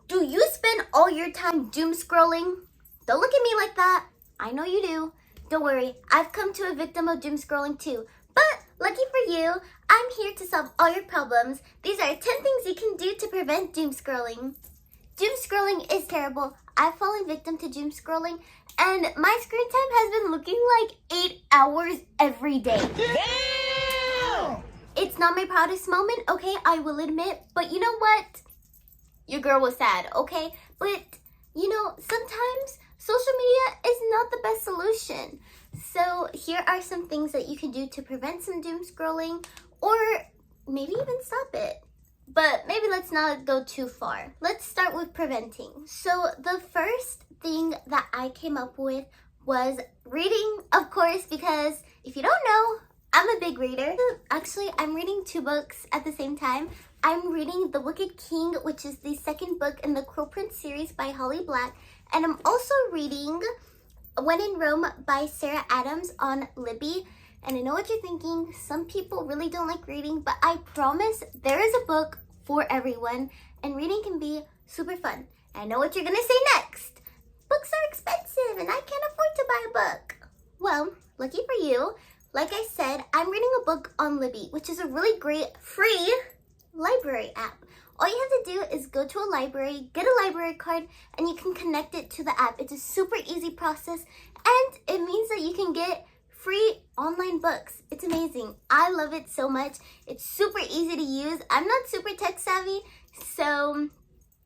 Do you spend all your time doom scrolling? Don't look at me like that. I know you do. Don't worry, I've come to a victim of doom scrolling too. But lucky for you, I'm here to solve all your problems. These are 10 things you can do to prevent doom scrolling. Doom scrolling is terrible. I've fallen victim to doom scrolling, and my screen time has been looking like 8 hours every day. Damn! It's not my proudest moment, okay, I will admit, but you know what? Your girl was sad, okay? But, you know, sometimes social media is not the best solution. So here are some things that you can do to prevent some doom scrolling, or maybe even stop it. But maybe let's not go too far. Let's start with preventing. So the first thing that I came up with was reading, of course, because if you don't know, I'm a big reader. Actually, I'm reading 2 books at the same time. I'm reading The Wicked King, which is the second book in the Cruel Prince series by Holly Black. And I'm also reading When in Rome by Sarah Adams on Libby. And I know what you're thinking, some people really don't like reading, but I promise there is a book for everyone, and reading can be super fun. I know what you're gonna say next. Books are expensive and I can't afford to buy a book. Well, lucky for you, like I said, I'm reading a book on Libby, which is a really great free library app. All you have to do is go to a library, get a library card, and you can connect it to the app. It's a super easy process, and it means that you can get free online books. It's amazing. I love it so much. It's super easy to use. I'm not super tech savvy, so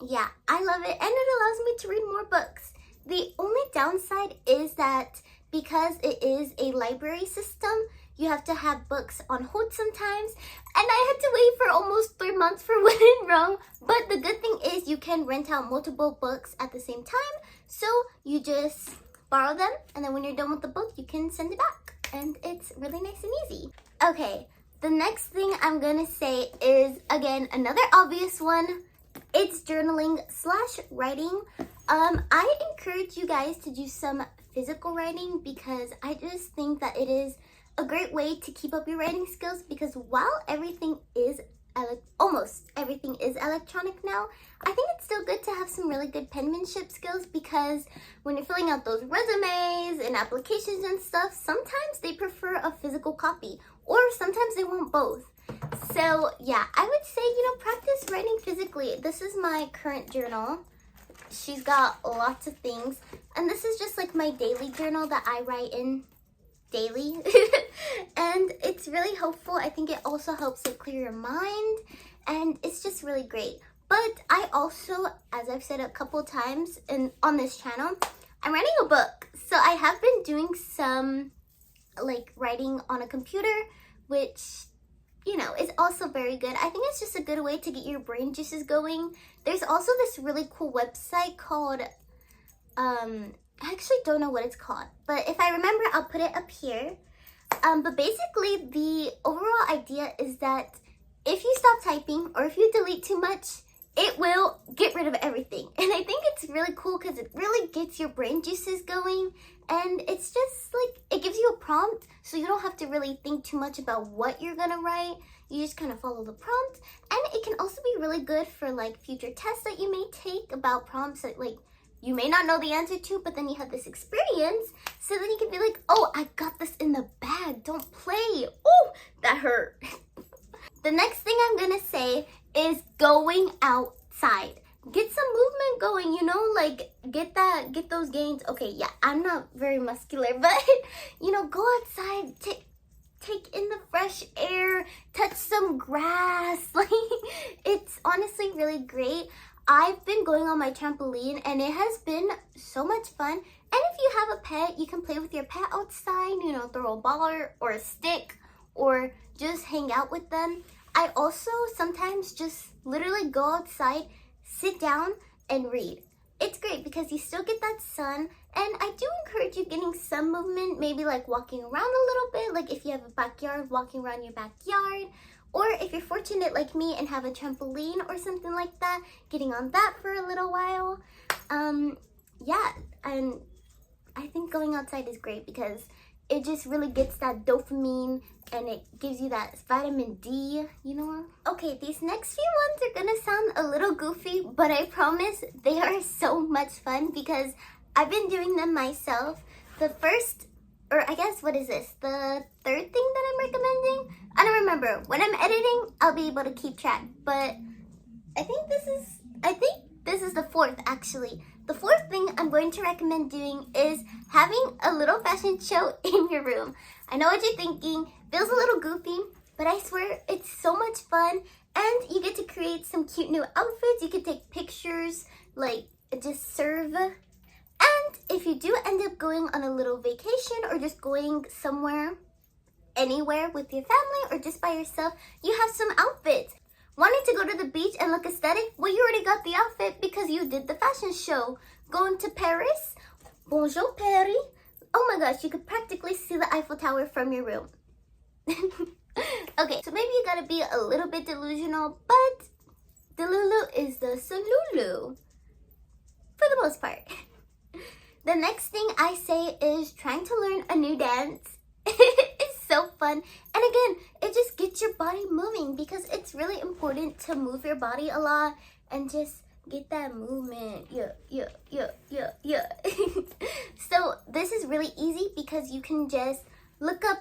yeah, I love it, and it allows me to read more books. The only downside is that because it is a library system, you have to have books on hold sometimes, and I had to wait for almost 3 months for When in Rome. But the good thing is you can rent out multiple books at the same time, so you just borrow them, and then when you're done with the book, you can send it back, and it's really nice and easy. Okay, the next thing I'm gonna say is, again, another obvious one. It's journaling/writing. I encourage you guys to do some physical writing because I just think that it is a great way to keep up your writing skills, because while almost everything is electronic now, I think it's still good to have some really good penmanship skills, because when you're filling out those resumes and applications and stuff, sometimes they prefer a physical copy, or sometimes they want both. So yeah, I would say, practice writing physically. This is my current journal. She's got lots of things, and this is just like my daily journal that I write in daily. And it's really helpful. I think it also helps to clear your mind, and it's just really great. But I also, as I've said a couple times on this channel, I'm writing a book. So I have been doing some writing on a computer, which is also very good. I think it's just a good way to get your brain juices going. There's also this really cool website called I actually don't know what it's called, but if I remember, I'll put it up here. But basically, the overall idea is that if you stop typing or if you delete too much, it will get rid of everything. And I think it's really cool because it really gets your brain juices going. And it's just it gives you a prompt, so you don't have to really think too much about what you're gonna write. You just kind of follow the prompt. And it can also be really good for future tests that you may take about prompts that you may not know the answer to, but then you have this experience, so then you can be like, oh, I got this in the bag, don't play. Oh, that hurt. The next thing I'm gonna say is going outside. Get some movement going, get those gains. Okay, yeah, I'm not very muscular, but, go outside, take in the fresh air, touch some grass. It's honestly really great. I've been going on my trampoline, and it has been so much fun. And if you have a pet, you can play with your pet outside, throw a ball or a stick, or just hang out with them. I also sometimes just literally go outside, sit down, and read. It's great because you still get that sun, and I do encourage you getting some movement, maybe walking around a little bit, if you have a backyard, walking around your backyard. Or if you're fortunate like me and have a trampoline or something like that, getting on that for a little while. Yeah, and I think going outside is great because it just really gets that dopamine and it gives you that vitamin D, you know? Okay, these next few ones are gonna sound a little goofy, but I promise they are so much fun because I've been doing them myself. The first, or I guess, what is this? The third thing that I'm recommending? I don't remember. When I'm editing, I'll be able to keep track, but I think this is the fourth, actually. The fourth thing I'm going to recommend doing is having a little fashion show in your room. I know what you're thinking, feels a little goofy, but I swear it's so much fun and you get to create some cute new outfits. You can take pictures, like just serve. And if you do end up going on a little vacation or just going somewhere, anywhere with your family or just by yourself, you have some outfits. Wanting to go to the beach and look aesthetic? Well, you already got the outfit because you did the fashion show. Going to Paris? Bonjour, Paris. Oh my gosh, you could practically see the Eiffel Tower from your room. Okay, so maybe you gotta be a little bit delusional, but Delulu is the Salulu. For the most part. The next thing I say is trying to learn a new dance. It's so fun. And again, it just gets your body moving because it's really important to move your body a lot and just get that movement. Yeah. So this is really easy because you can just look up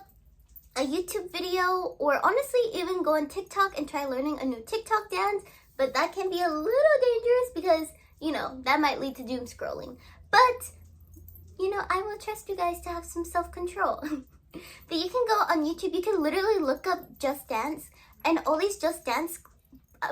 a YouTube video or honestly even go on TikTok and try learning a new TikTok dance. But that can be a little dangerous because, you know, that might lead to doom scrolling. But, you know, I will trust you guys to have some self-control. But you can go on YouTube, you can literally look up Just Dance and all these Just Dance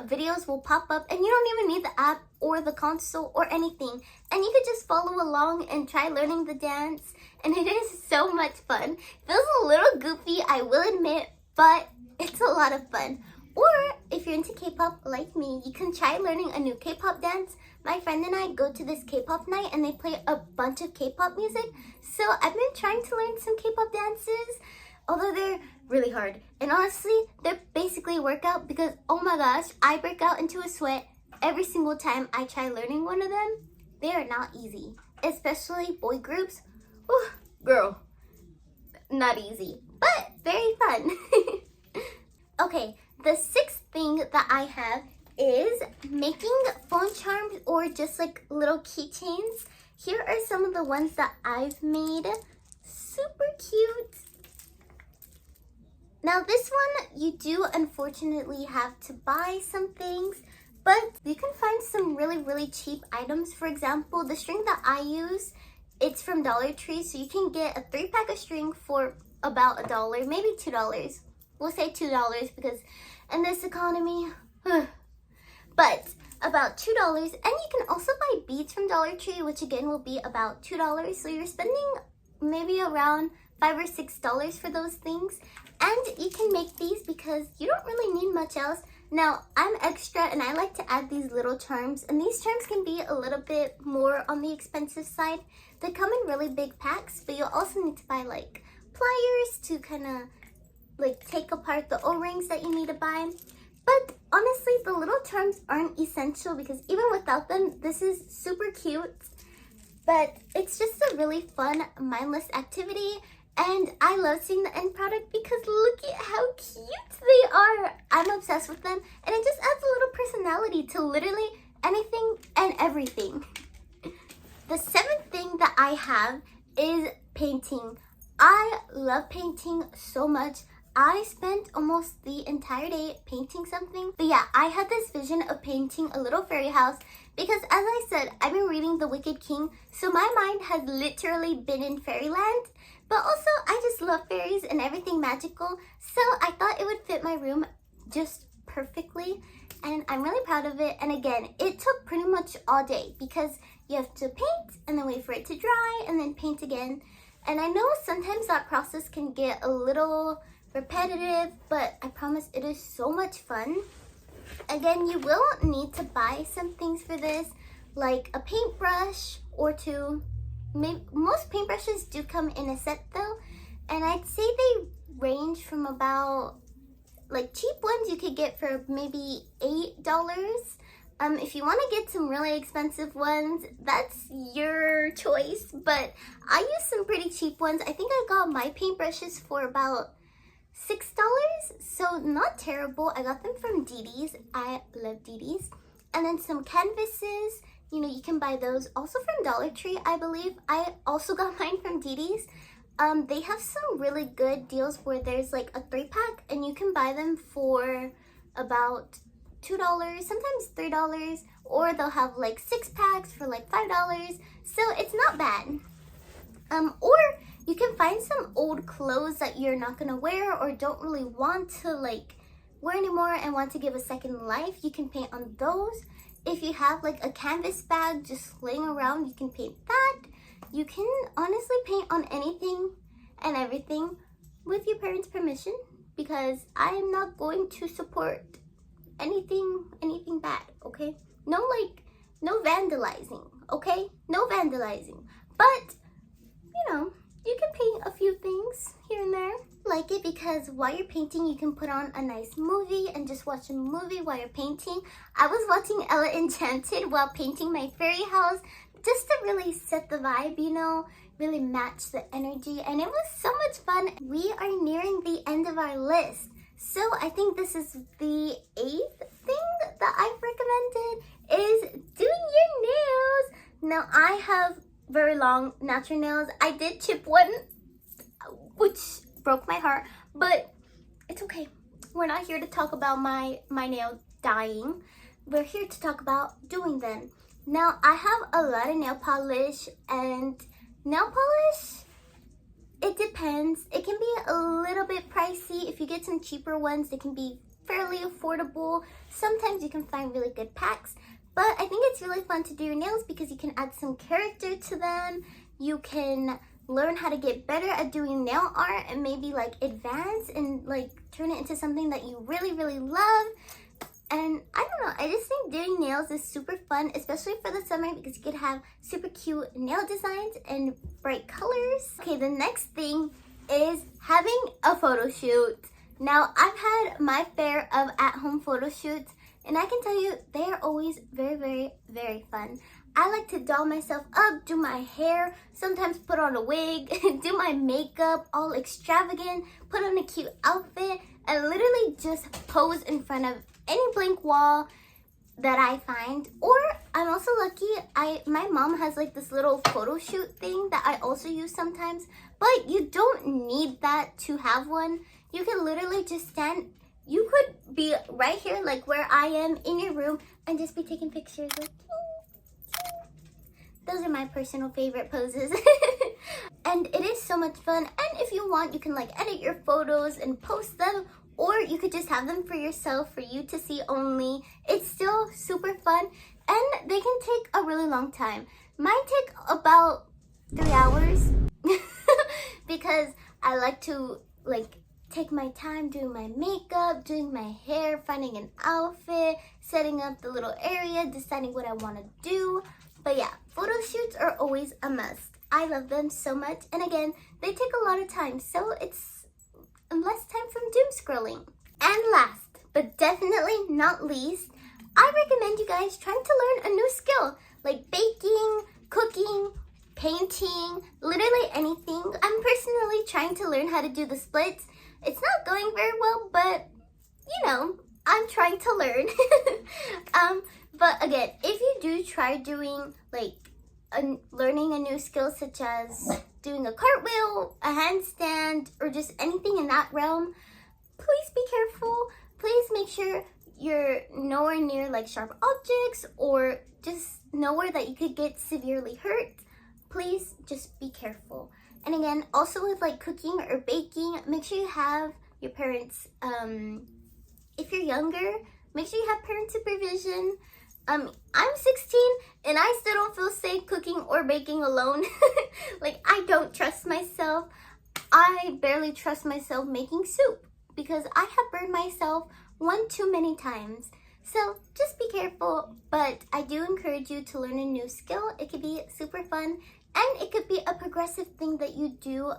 videos will pop up and you don't even need the app or the console or anything. And you could just follow along and try learning the dance and it is so much fun. Feels a little goofy, I will admit, but it's a lot of fun. Or if you're into K-pop like me, you can try learning a new K-pop dance. My friend and I go to this K-pop night and they play a bunch of K-pop music. So I've been trying to learn some K-pop dances, although they're really hard. And honestly, they're basically a workout because, oh my gosh, I break out into a sweat every single time I try learning one of them. They are not easy, especially boy groups. Ooh, girl, not easy, but very fun. Okay. The sixth thing that I have is making phone charms or just like little keychains. Here are some of the ones that I've made. Super cute. Now this one, you do unfortunately have to buy some things, but you can find some really cheap items. For example, the string that I use, it's from Dollar Tree, so you can get a 3-pack of string for about $1, maybe $2. We'll say $2 because in this economy, but about $2. And you can also buy beads from Dollar Tree, which again will be about $2. So you're spending maybe around $5 or $6 for those things. And you can make these because you don't really need much else. Now, I'm extra and I like to add these little charms. And these charms can be a little bit more on the expensive side. They come in really big packs, but you'll also need to buy like pliers to kind of like take apart the O-rings that you need to buy. But honestly, the little charms aren't essential because even without them, this is super cute. But it's just a really fun, mindless activity. And I love seeing the end product because look at how cute they are. I'm obsessed with them. And it just adds a little personality to literally anything and everything. The seventh thing that I have is painting. I love painting so much. I spent almost the entire day painting something. But yeah, I had this vision of painting a little fairy house because as I said, I've been reading The Wicked King. So my mind has literally been in fairyland. But also, I just love fairies and everything magical. So I thought it would fit my room just perfectly. And I'm really proud of it. And again, it took pretty much all day because you have to paint and then wait for it to dry and then paint again. And I know sometimes that process can get a little repetitive, but I promise it is so much fun. Again, you will need to buy some things for this, like a paintbrush or two. Most paintbrushes do come in a set though, and I'd say they range from about, like cheap ones you could get for maybe $8, If you want to get some really expensive ones, that's your choice, but I use some pretty cheap ones. I think I got my paintbrushes for about $6, so not terrible. I got them from Didi's. I love Didi's. And then some canvases, you know, you can buy those also from Dollar Tree, I believe. I also got mine from Didi's. They have some really good deals where there's like a 3-pack and you can buy them for about $2, sometimes $3, or they'll have like 6 packs for like $5, so it's not bad. Or you can find some old clothes that you're not gonna wear or don't really want to like wear anymore and want to give a second life. You can paint on those. If you have like a canvas bag just laying around, you can paint that. You can honestly paint on anything and everything with your parents' permission, because I'm not going to support anything bad, okay? No vandalizing, okay? No vandalizing. But, you know, you can paint a few things here and there. Like it because while you're painting, you can put on a nice movie and just watch a movie while you're painting. I was watching Ella Enchanted while painting my fairy house just to really set the vibe, you know, really match the energy, and it was so much fun. We are nearing the end of our list. So I think this is the 8th thing that I've recommended is doing your nails. Now I have very long natural nails. I did chip one, which broke my heart, but it's okay. We're not here to talk about my nail dying. We're here to talk about doing them. Now I have a lot of nail polish, and nail polish, it depends. It can be a little bit pricey. If you get some cheaper ones, they can be fairly affordable. Sometimes you can find really good packs, but I think it's really fun to do your nails because you can add some character to them. You can learn how to get better at doing nail art and maybe like advance and like turn it into something that you really, really love. And I don't know, I just think doing nails is super fun, especially for the summer, because you could have super cute nail designs and bright colors. Okay, the next thing is having a photo shoot. Now, I've had my fair of at-home photo shoots, and I can tell you, they are always very, very, very fun. I like to doll myself up, do my hair, sometimes put on a wig, do my makeup all extravagant, put on a cute outfit, and literally just pose in front of any blank wall that I find. Or I'm also lucky, my mom has like this little photo shoot thing that I also use sometimes, but you don't need that to have one. You can literally just stand, you could be right here like where I am in your room and just be taking pictures like, those are my personal favorite poses. And it is so much fun, and if you want, you can like edit your photos and post them, or you could just have them for yourself, for you to see only. It's still super fun, and they can take a really long time. Mine take about 3 hours because I like to like take my time doing my makeup, doing my hair, finding an outfit, setting up the little area, deciding what I want to do. But yeah, photo shoots are always a must. I love them so much, and again, they take a lot of time, so it's less time from doom scrolling. And last, but definitely not least, I recommend you guys trying to learn a new skill, like baking, cooking, painting, literally anything. I'm personally trying to learn how to do the splits. It's not going very well, but you know, I'm trying to learn. But again, if you do try doing like learning a new skill, such as doing a cartwheel, a handstand, or just anything in that realm, please be careful. Please make sure you're nowhere near like sharp objects or just nowhere that you could get severely hurt. Please just be careful. And again, also with like cooking or baking, make sure you have your parents, if you're younger, make sure you have parent supervision. I'm 16 and I still don't feel safe cooking or baking alone. Like, I don't trust myself. I barely trust myself making soup because I have burned myself one too many times. So just be careful, but I do encourage you to learn a new skill. It could be super fun, and it could be a progressive thing that you do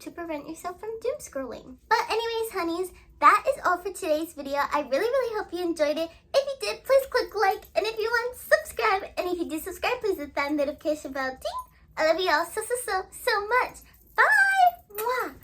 to prevent yourself from doom scrolling. But anyways, honeys, that is all for today's video. I really, really hope you enjoyed it. If you did, please click like, and if you do subscribe, please hit that notification bell ding. I love you all so much. Bye! Mwah!